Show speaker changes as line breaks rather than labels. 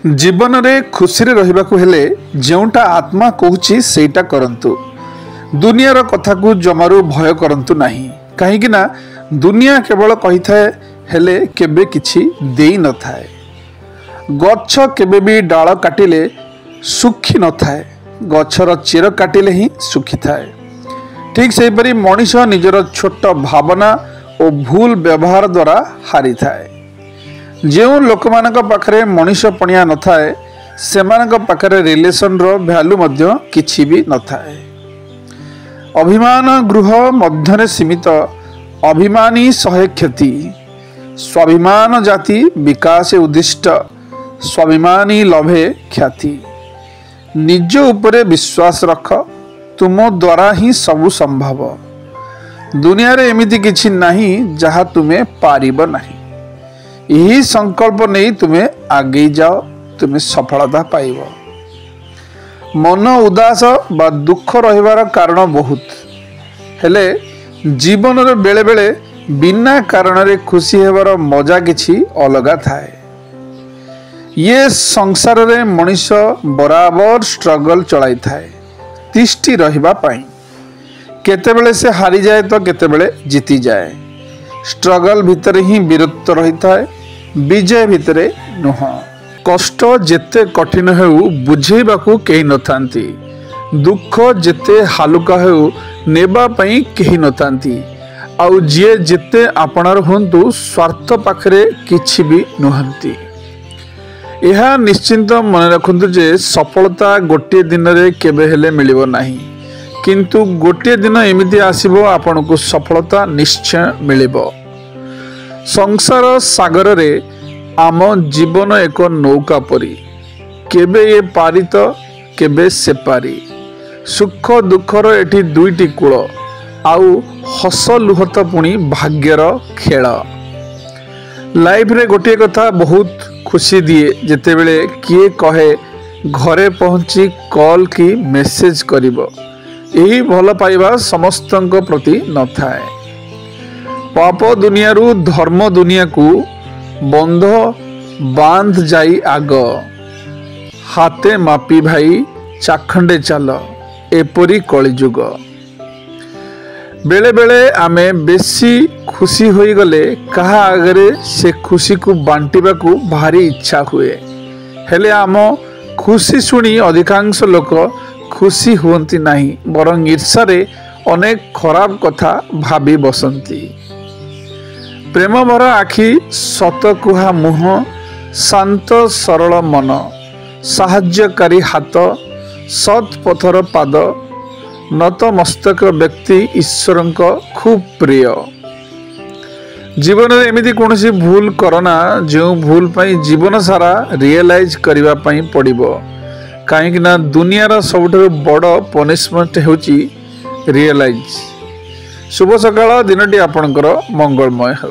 जीवन में खुशी रहिबाकु हेले जोटा आत्मा कहूची सेटा करंतु। दुनियार कथा को जमारू भय करंतु नहीं, कहीं ना दुनिया केवल कही थाए हेले केबे किछि देई न थाए। गच्छ केबे भी डाल काटिले सुखी न थाए, गच्छर चेर काटिले ही सुखी थाए। ठीक सेहीपरि मनीष निजर छोट भावना और भूल व्यवहार द्वारा हारी थाए। जो लोक मानक पाखरे मनीष पणिया न थाए सेमानक पाखरे रिलेशन रो वैल्यू मध्य किछि भी न थाए। अभिमान गृह मध्यरे सीमित, अभिमानी सहे क्षति। स्वाभिमान जाति विकास उद्दिष्ट, स्वाभिमानी लभे ख्याति। निज उपरे विश्वास रख, तुम द्वारा ही सबु संभव। दुनिया रे एमिति किछि नाही जहा तुमे पारिब नाही। यही संकल्प नहीं तुम्हें आगे जाओ, तुम्हें सफलता पाइब। मन उदास बा दुख रहिबार कारण बहुत, हेले जीवन रे बेले बेले बिना कारण रे खुशी हेबार मजा किछि अलगा थाए। ये संसार रे मनीष बराबर स्ट्रगल चलाई थाए तिष्टि रहिबा पाई। केतेबेले से हारी जाए तो केतेबेले जीती जाए। स्ट्रगल भितर ही वीरत्व रही थाए, विजय भितरे नुह। कष्ट जेते कठिन हेउ बुझेबाकू केही नथांती, दुख जेते हालुका हेउ नेबा पई केही नथांती। आउ जे जेते आपणार हुंतु स्वार्थ पाखरे किछि भी नुहंती। यह निश्चिंत मन रखंतु जे सफलता गोटे दिन रे केबे हेले मिलिबो नाही, किंतु गोटे दिन एमिति आसीबो आपनकु सफलता निश्चय मिलिबो। संसार सागर रे आम जीवन एक नौका परी, केबे ये पारी तो केबे से पारी। सुख दुखर एठी दुईटी कूल, आउ हस लुह तो पुणी भाग्यर खेल। लाइफ रे गोटे कथा बहुत खुशी दिए, जेतेबेले किए कहे घरे पहुंची कॉल की मेसेज करिवो। यही भल पाइबा समस्तंक प्रति न थाए। पाप दुनिया रु धर्म दुनिया को बंध बांध जाई आग। हाथे मापी भाई चाखंडे चाल, एपरी कलिजुग। बेले बेले आमे बेसी खुशी होई गले कहा आगरे से खुशी को बांटिबा को भारी इच्छा हुए, हेले आम खुशी सुनी अधिकांश लोक खुशी हुंती नहीं, बरं ईर्षारे अनेक खराब कथा भाबी बसंती। प्रेम भरा आखि, सत कुहा मुह, शांत सरल मन, साहाय्यकारी हाथ, सत् पथर पाद, नत मस्तक व्यक्ति ईश्वरंक खूब प्रिय। जीवन में एमिति कोनोसी भूल करना जो भूल पाई जीवन सारा रियलाइज करिवा पाई पड़िबो। काहेकि ना दुनियार सबुठारु बड़ पनिशमेंट हेउची रियलाइज। शुभ सकाळ, दिनटी आपणकर मंगलमय हो।